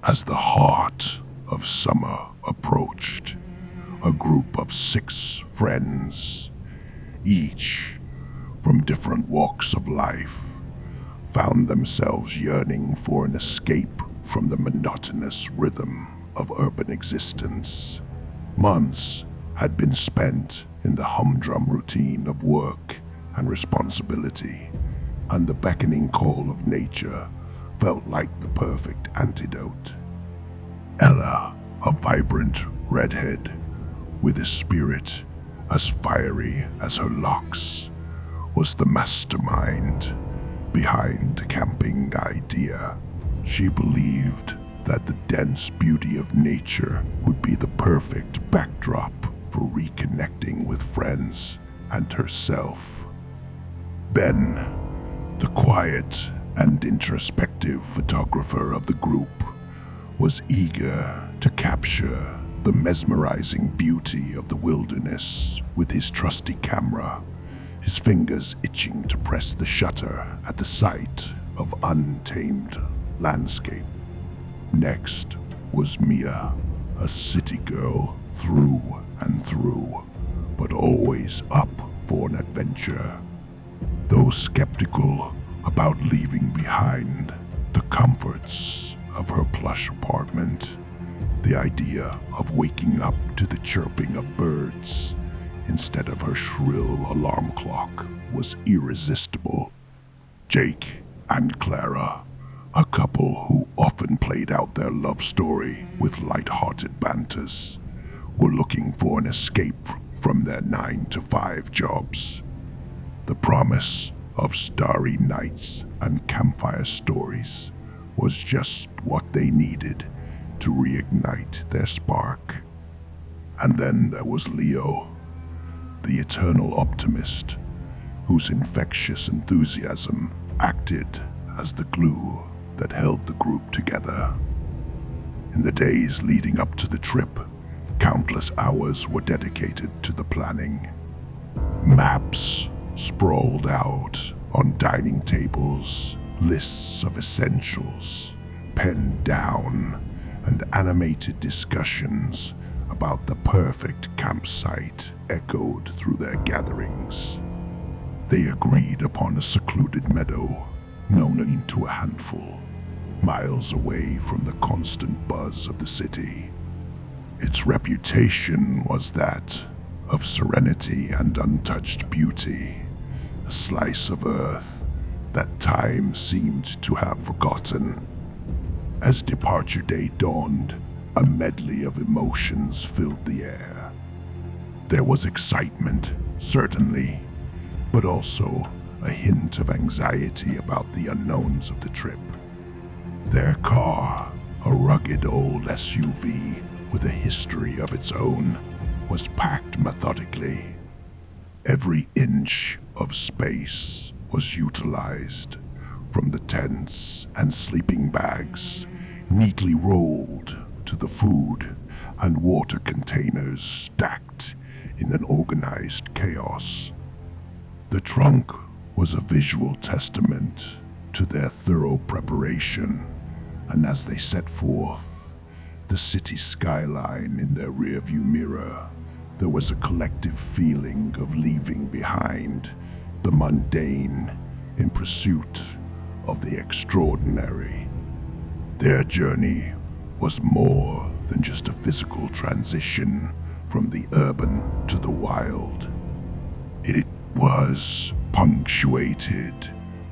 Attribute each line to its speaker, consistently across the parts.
Speaker 1: As the heart of summer approached, a group of 6 friends, each from different walks of life, found themselves yearning for an escape from the monotonous rhythm of urban existence. Months had been spent in the humdrum routine of work and responsibility, and the beckoning call of nature felt like the perfect antidote. Ella, a vibrant redhead with a spirit as fiery as her locks, was the mastermind behind the camping idea. She believed that the dense beauty of nature would be the perfect backdrop for reconnecting with friends and herself. Ben, the quiet and introspective photographer of the group, was eager to capture the mesmerizing beauty of the wilderness with his trusty camera, his fingers itching to press the shutter at the sight of untamed landscape. Next was Mia, a city girl through and through, but always up for an adventure. Though skeptical about leaving behind the comforts of her plush apartment, the idea of waking up to the chirping of birds instead of her shrill alarm clock was irresistible. Jake and Clara, a couple who often played out their love story with light-hearted banters, were looking for an escape from their 9-to-5 jobs. The promise of starry nights and campfire stories was just what they needed to reignite their spark. And then there was Leo, the eternal optimist, whose infectious enthusiasm acted as the glue that held the group together. In the days leading up to the trip, countless hours were dedicated to the planning. Maps sprawled out on dining tables, lists of essentials penned down, and animated discussions about the perfect campsite echoed through their gatherings. They agreed upon a secluded meadow, known only to a handful, miles away from the constant buzz of the city. Its reputation was that of serenity and untouched beauty, a slice of earth that time seemed to have forgotten. As departure day dawned, a medley of emotions filled the air. There was excitement, certainly, but also a hint of anxiety about the unknowns of the trip. Their car, a rugged old SUV with a history of its own, was packed methodically. Every inch of space was utilized, from the tents and sleeping bags neatly rolled to the food and water containers stacked in an organized chaos. The trunk was a visual testament to their thorough preparation, and as they set forth, the city skyline in their rearview mirror, there was a collective feeling of leaving behind the mundane in pursuit of the extraordinary. Their journey was more than just a physical transition from the urban to the wild. It was punctuated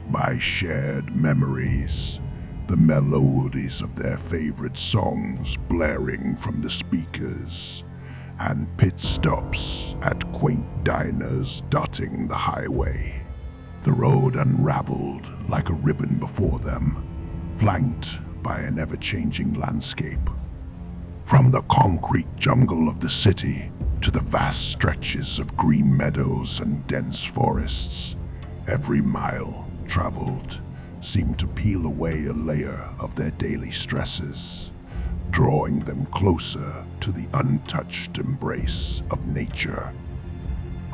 Speaker 1: by shared memories, the melodies of their favorite songs blaring from the speakers, and pit stops at quaint diners dotting the highway. The road unraveled like a ribbon before them, flanked by an ever-changing landscape. From the concrete jungle of the city to the vast stretches of green meadows and dense forests, every mile traveled seemed to peel away a layer of their daily stresses, drawing them closer to the untouched embrace of nature.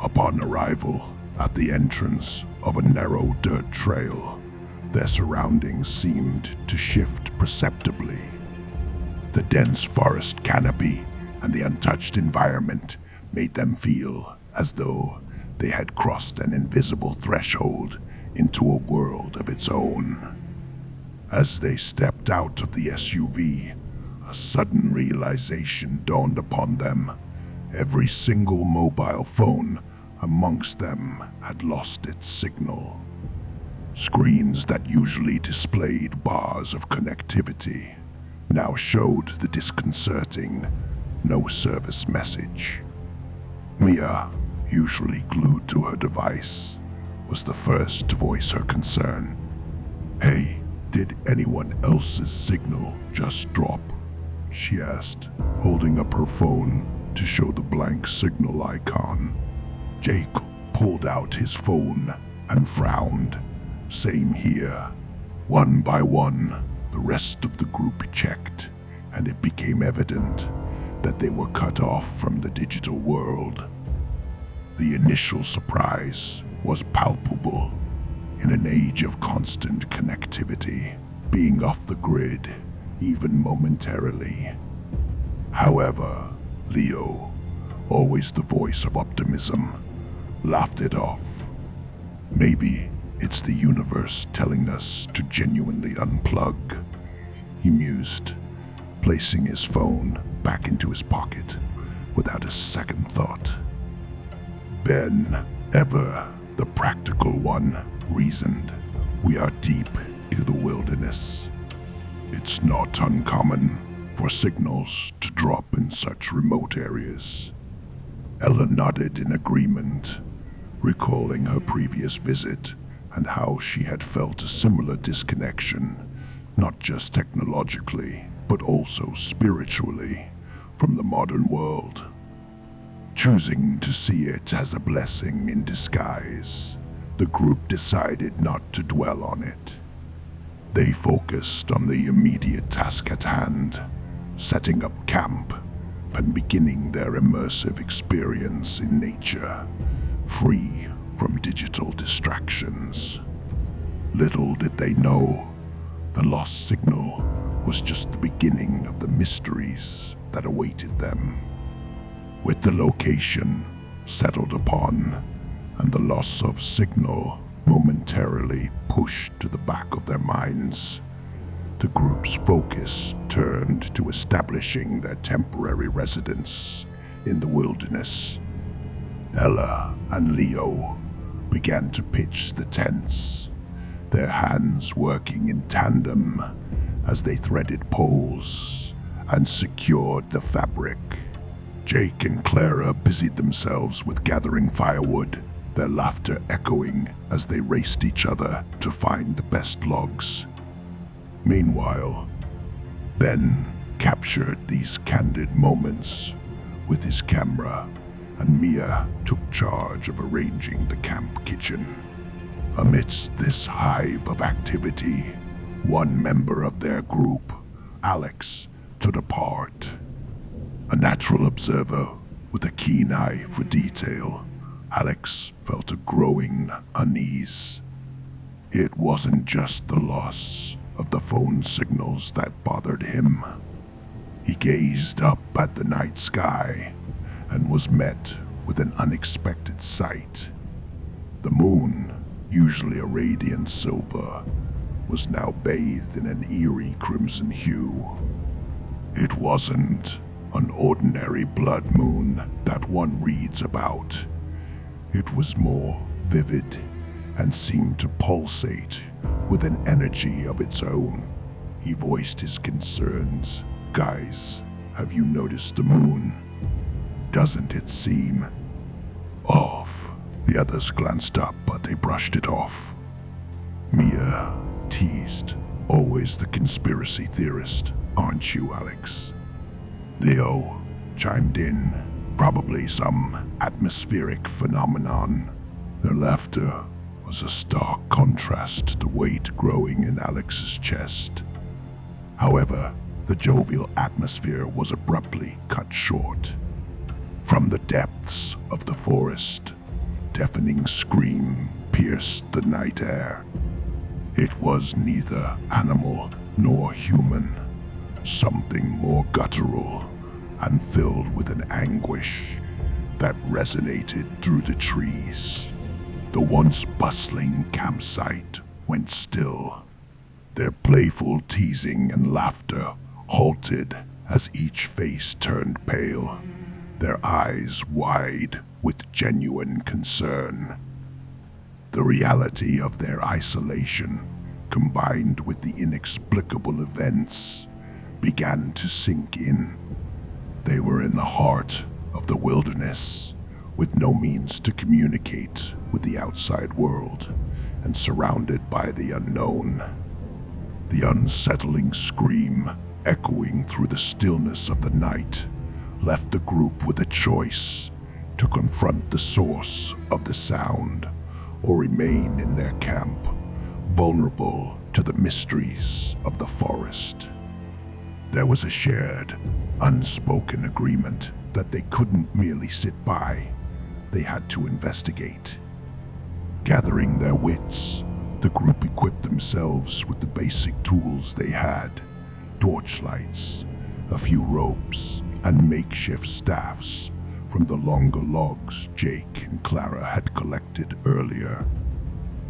Speaker 1: Upon arrival at the entrance of a narrow dirt trail, their surroundings seemed to shift perceptibly. The dense forest canopy and the untouched environment made them feel as though they had crossed an invisible threshold into a world of its own. As they stepped out of the SUV, a sudden realization dawned upon them. Every single mobile phone amongst them had lost its signal. Screens that usually displayed bars of connectivity now showed the disconcerting "no service" message. Mia, usually glued to her device, was the first to voice her concern. "Hey, did anyone else's signal just drop?" she asked, holding up her phone to show the blank signal icon. Jake pulled out his phone and frowned. "Same here." One by one, the rest of the group checked, and it became evident that they were cut off from the digital world. The initial surprise was palpable. In an age of constant connectivity, being off the grid, even momentarily. However, Leo, always the voice of optimism, laughed it off. "Maybe it's the universe telling us to genuinely unplug," he mused, placing his phone back into his pocket without a second thought. Ben, ever the practical one, reasoned, "We are deep in the wilderness. It's not uncommon for signals to drop in such remote areas." Ella nodded in agreement, recalling her previous visit and how she had felt a similar disconnection, not just technologically, but also spiritually, from the modern world. Choosing to see it as a blessing in disguise, the group decided not to dwell on it. They focused on the immediate task at hand, setting up camp and beginning their immersive experience in nature, free from digital distractions. Little did they know, the lost signal was just the beginning of the mysteries that awaited them. With the location settled upon and the loss of signal momentarily pushed to the back of their minds, the group's focus turned to establishing their temporary residence in the wilderness. Ella and Leo began to pitch the tents, their hands working in tandem as they threaded poles and secured the fabric. Jake and Clara busied themselves with gathering firewood, their laughter echoing as they raced each other to find the best logs. Meanwhile, Ben captured these candid moments with his camera, and Mia took charge of arranging the camp kitchen. Amidst this hive of activity, one member of their group, Alex, stood apart. A natural observer with a keen eye for detail, Alex felt a growing unease. It wasn't just the loss of the phone signals that bothered him. He gazed up at the night sky and was met with an unexpected sight. The moon, usually a radiant silver, was now bathed in an eerie crimson hue. It wasn't an ordinary blood moon that one reads about. It was more vivid and seemed to pulsate with an energy of its own. He voiced his concerns. "Guys, have you noticed the moon? Doesn't it seem off?" The others glanced up, but they brushed it off. Mia teased, "Always the conspiracy theorist, aren't you, Alex?" Leo chimed in, "Probably some atmospheric phenomenon." Their laughter was a stark contrast to the weight growing in Alex's chest. However, the jovial atmosphere was abruptly cut short. From the depths of the forest, deafening scream pierced the night air. It was neither animal nor human, something more guttural and filled with an anguish that resonated through the trees. The once bustling campsite went still. Their playful teasing and laughter halted as each face turned pale, their eyes wide with genuine concern. The reality of their isolation, combined with the inexplicable events, began to sink in. They were in the heart of the wilderness, with no means to communicate with the outside world, and surrounded by the unknown. The unsettling scream, echoing through the stillness of the night, left the group with a choice: to confront the source of the sound, or remain in their camp, vulnerable to the mysteries of the forest. There was a shared, unspoken agreement that they couldn't merely sit by. They had to investigate. Gathering their wits, the group equipped themselves with the basic tools they had: torchlights, a few ropes, and makeshift staffs from the longer logs Jake and Clara had collected earlier.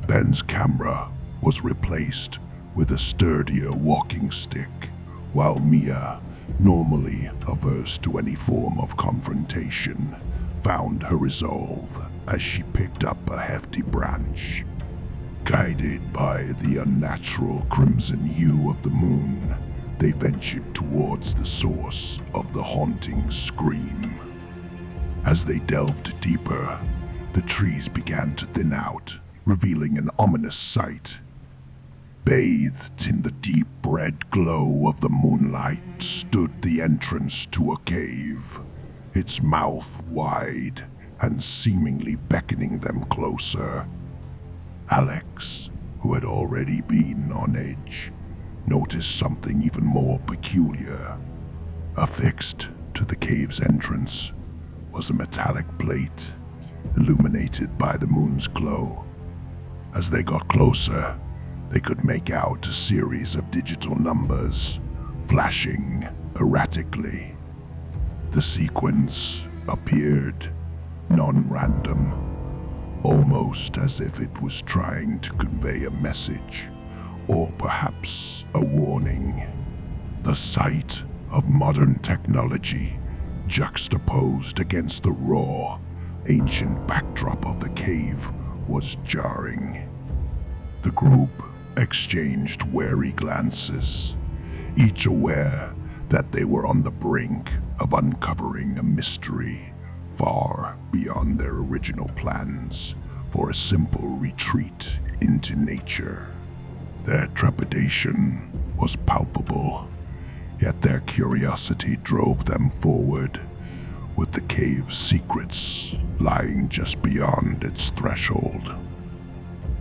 Speaker 1: Ben's camera was replaced with a sturdier walking stick, while Mia, normally averse to any form of confrontation, found her resolve as she picked up a hefty branch. Guided by the unnatural crimson hue of the moon, they ventured towards the source of the haunting scream. As they delved deeper, the trees began to thin out, revealing an ominous sight. Bathed in the deep red glow of the moonlight stood the entrance to a cave, its mouth wide and seemingly beckoning them closer. Alex, who had already been on edge, noticed something even more peculiar. Affixed to the cave's entrance was a metallic plate, illuminated by the moon's glow. As they got closer, they could make out a series of digital numbers, flashing erratically. The sequence appeared non-random, almost as if it was trying to convey a message, or perhaps a warning. The sight of modern technology juxtaposed against the raw, ancient backdrop of the cave was jarring. The group exchanged wary glances, each aware that they were on the brink of uncovering a mystery far beyond their original plans for a simple retreat into nature. Their trepidation was palpable, yet their curiosity drove them forward, with the cave's secrets lying just beyond its threshold.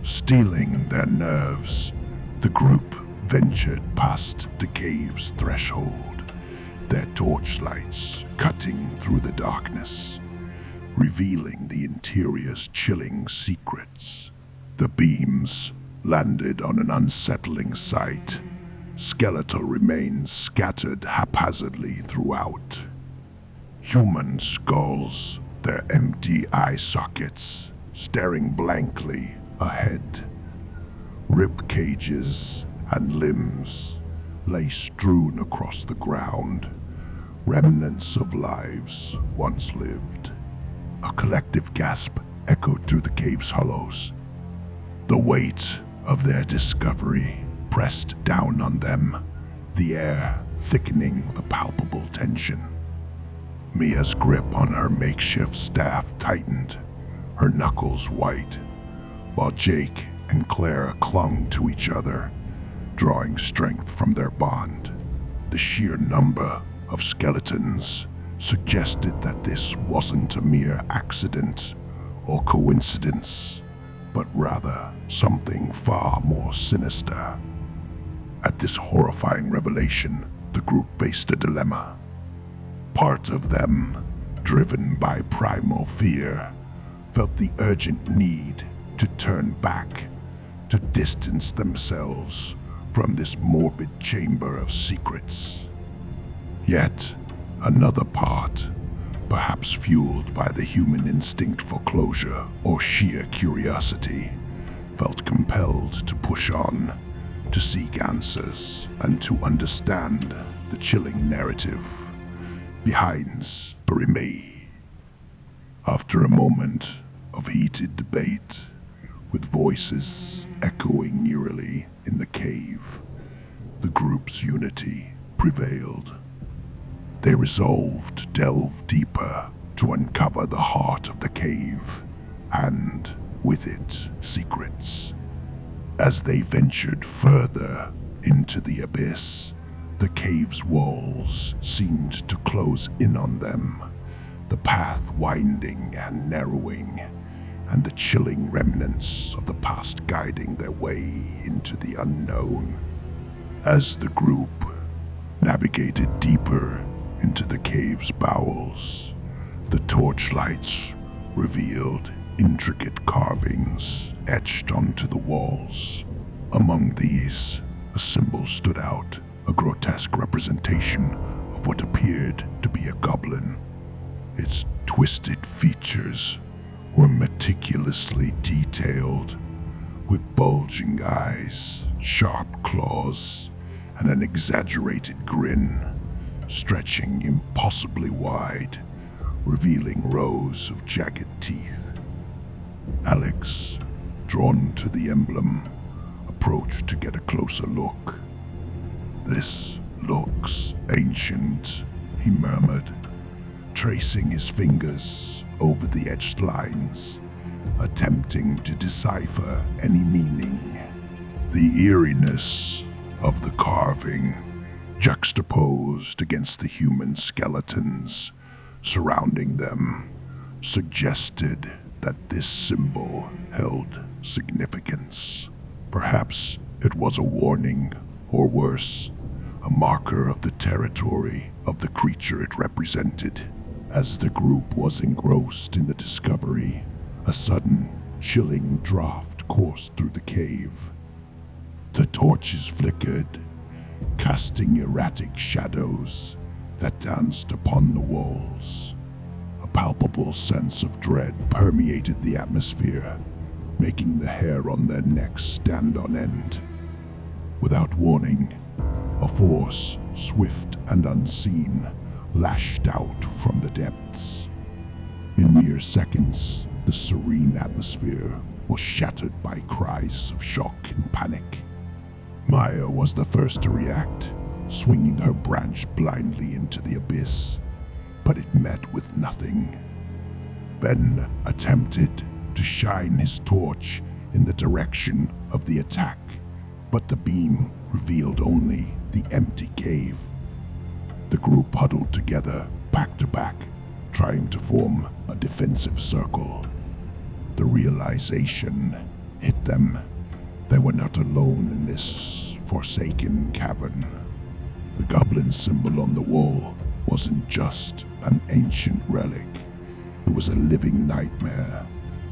Speaker 1: Steeling their nerves, the group ventured past the cave's threshold, their torchlights cutting through the darkness, revealing the interior's chilling secrets. The beams landed on an unsettling sight: skeletal remains scattered haphazardly throughout. Human skulls, their empty eye sockets staring blankly ahead. Rib cages and limbs lay strewn across the ground, remnants of lives once lived. A collective gasp echoed through the cave's hollows. The weight of their discovery pressed down on them, the air thickening with a palpable tension. Mia's grip on her makeshift staff tightened, her knuckles white, while Jake and Clara clung to each other, drawing strength from their bond. The sheer number of skeletons suggested that this wasn't a mere accident or coincidence, but rather something far more sinister. At this horrifying revelation, the group faced a dilemma. Part of them, driven by primal fear, felt the urgent need to turn back, to distance themselves from this morbid chamber of secrets. Yet another part, perhaps fueled by the human instinct for closure or sheer curiosity, felt compelled to push on, to seek answers and to understand the chilling narrative behind Burimei. After a moment of heated debate, with voices echoing eerily in the cave, the group's unity prevailed. They resolved to delve deeper to uncover the heart of the cave, and, with it, secrets. As they ventured further into the abyss, the cave's walls seemed to close in on them, the path winding and narrowing, and the chilling remnants of the past guiding their way into the unknown. As the group navigated deeper into the cave's bowels, the torchlights revealed intricate carvings etched onto the walls. Among these, a symbol stood out, a grotesque representation of what appeared to be a goblin. Its twisted features were meticulously detailed, with bulging eyes, sharp claws, and an exaggerated grin, stretching impossibly wide, revealing rows of jagged teeth. Alex, drawn to the emblem, approached to get a closer look. "This looks ancient," he murmured, tracing his fingers over the etched lines, attempting to decipher any meaning. The eeriness of the carving, juxtaposed against the human skeletons surrounding them, suggested that this symbol held significance. Perhaps it was a warning, or worse, a marker of the territory of the creature it represented. As the group was engrossed in the discovery, a sudden, chilling draught coursed through the cave. The torches flickered, casting erratic shadows that danced upon the walls. A palpable sense of dread permeated the atmosphere, making the hair on their necks stand on end. Without warning, a force, swift and unseen, lashed out from the depths. In mere seconds, the serene atmosphere was shattered by cries of shock and panic. Maya was the first to react, swinging her branch blindly into the abyss, but it met with nothing. Ben attempted to shine his torch in the direction of the attack, but the beam revealed only the empty cave. The group huddled together, back to back, trying to form a defensive circle. The realization hit them. They were not alone in this forsaken cavern. The goblin symbol on the wall wasn't just an ancient relic. It was a living nightmare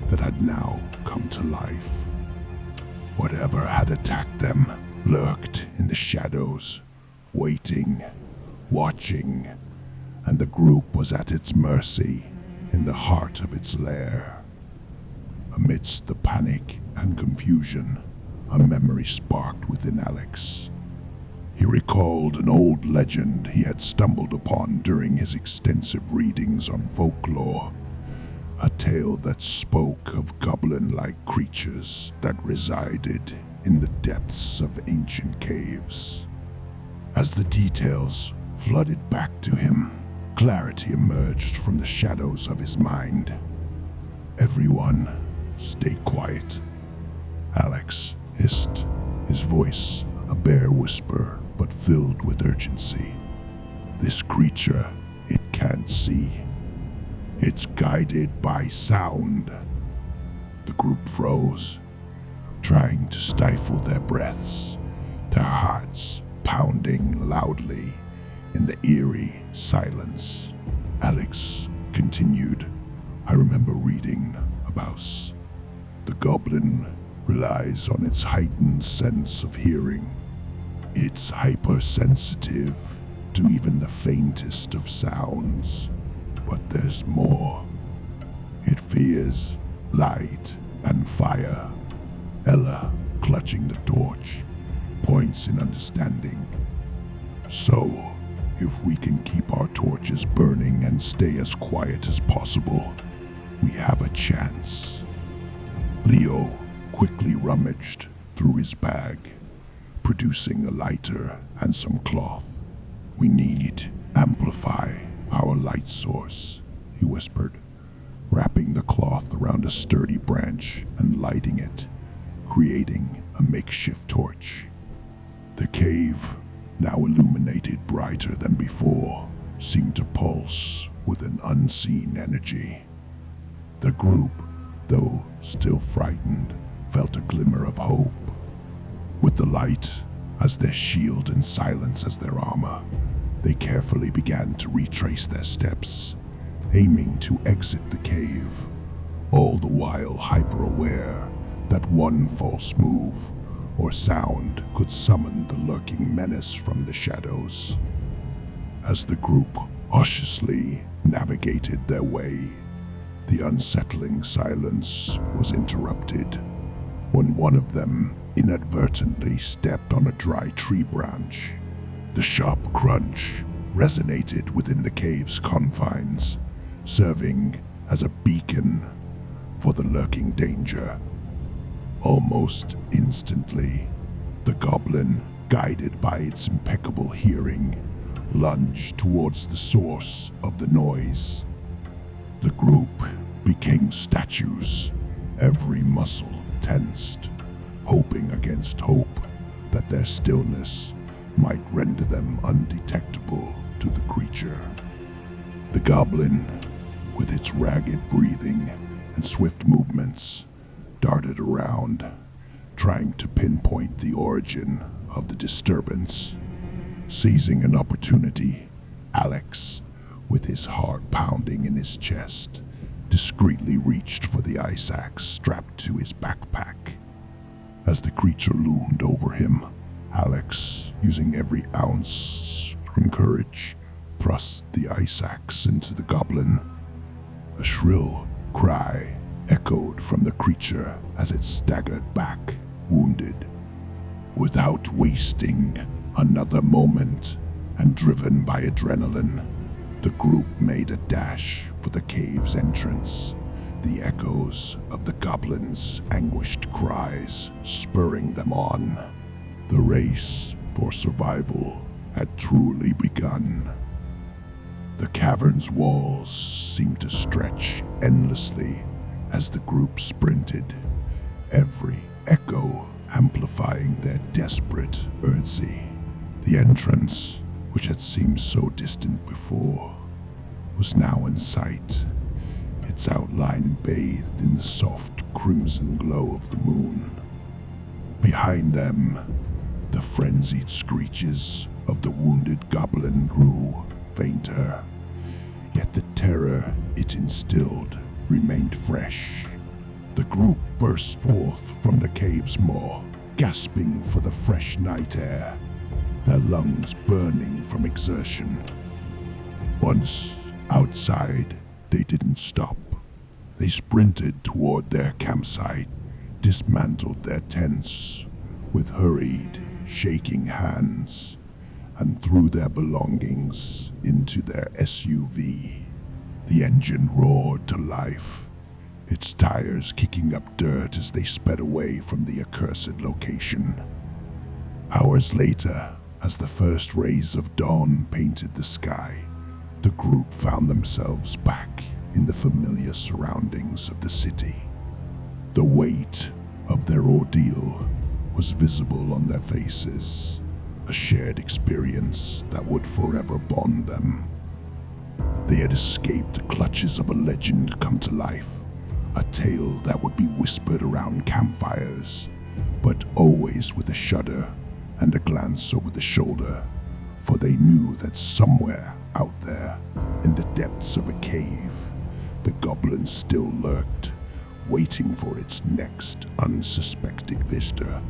Speaker 1: that had now come to life. Whatever had attacked them lurked in the shadows, waiting, watching, and the group was at its mercy in the heart of its lair. Amidst the panic and confusion, a memory sparked within Alex. He recalled an old legend he had stumbled upon during his extensive readings on folklore, a tale that spoke of goblin-like creatures that resided in the depths of ancient caves. As the details flooded back to him, clarity emerged from the shadows of his mind. "Everyone, stay quiet," Alex hissed, his voice a bare whisper but filled with urgency. "This creature, it can't see. It's guided by sound." The group froze, trying to stifle their breaths, their hearts pounding loudly in the eerie silence. Alex continued, "I remember reading about the goblin relies on its heightened sense of hearing. It's hypersensitive to even the faintest of sounds. But there's more. It fears light and fire. Ella, clutching the torch, points in understanding. So, if we can keep our torches burning and stay as quiet as possible, we have a chance. Leo quickly rummaged through his bag, producing a lighter and some cloth. "We need to amplify our light source," he whispered, wrapping the cloth around a sturdy branch and lighting it, creating a makeshift torch. The cave, now illuminated brighter than before, seemed to pulse with an unseen energy. The group, though still frightened, felt a glimmer of hope. With the light as their shield and silence as their armor, they carefully began to retrace their steps, aiming to exit the cave, all the while hyper-aware that one false move or sound could summon the lurking menace from the shadows. As the group cautiously navigated their way, the unsettling silence was interrupted when one of them inadvertently stepped on a dry tree branch. The sharp crunch resonated within the cave's confines, serving as a beacon for the lurking danger. Almost instantly, the goblin, guided by its impeccable hearing, lunged towards the source of the noise. The group became statues, every muscle tensed, hoping against hope that their stillness might render them undetectable to the creature. The goblin, with its ragged breathing and swift movements, darted around, trying to pinpoint the origin of the disturbance. Seizing an opportunity, Alex, with his heart pounding in his chest, discreetly reached for the ice axe strapped to his backpack. As the creature loomed over him, Alex, using every ounce of courage, thrust the ice axe into the goblin. A shrill cry echoed from the creature as it staggered back, wounded. Without wasting another moment, and driven by adrenaline, the group made a dash for the cave's entrance, the echoes of the goblin's anguished cries spurring them on. The race for survival had truly begun. The cavern's walls seemed to stretch endlessly as the group sprinted, every echo amplifying their desperate urgency. The entrance, which had seemed so distant before, was now in sight, its outline bathed in the soft crimson glow of the moon. Behind them, the frenzied screeches of the wounded goblin grew fainter, yet the terror it instilled remained fresh. The group burst forth from the cave's maw, gasping for the fresh night air, their lungs burning from exertion. Once outside, they didn't stop. They sprinted toward their campsite, dismantled their tents with hurried, shaking hands, and threw their belongings into their SUV. The engine roared to life, its tires kicking up dirt as they sped away from the accursed location. Hours later, as the first rays of dawn painted the sky, the group found themselves back in the familiar surroundings of the city. The weight of their ordeal was visible on their faces, a shared experience that would forever bond them. They had escaped the clutches of a legend come to life, a tale that would be whispered around campfires, but always with a shudder and a glance over the shoulder, for they knew that somewhere out there, in the depths of a cave, the goblin still lurked, waiting for its next unsuspecting visitor.